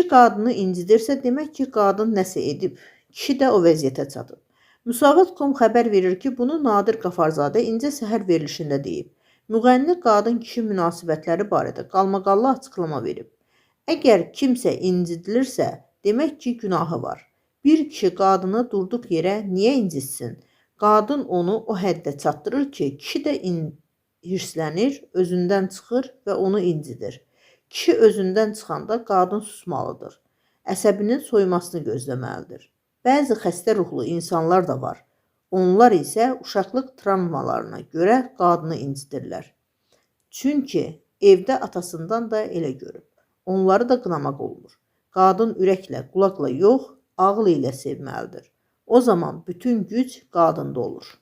Kişi qadını incidirsə, demək ki, qadın nəsə edib, kişi də o vəziyyətə çatıb. Müsavat.com xəbər verir ki, bunu Nadir Qafarzadə İncə Səhər verilişində deyib. Müğənni qadın-kişi münasibətləri barədə qalmaqallı açıqlama verib. Əgər kimsə incidilirsə, demək ki, günahı var. Bir kişi qadını durduq yerə niyə incitsin? Qadın onu o həddə çatdırır ki, kişi də hirslənir, özündən çıxır və onu incidir. Kişi özündən çıxanda qadın susmalıdır. Əsəbinin soymasını gözləməlidir. Bəzi xəstə ruhlu insanlar da var. Onlar isə uşaqlıq travmalarına görə qadını incidirlər. Çünki evdə atasından da elə görüb. Onları da qınamaq olmur. Qadın ürəklə, qulaqla yox, ağıl ilə sevməlidir. O zaman bütün güc qadında olur.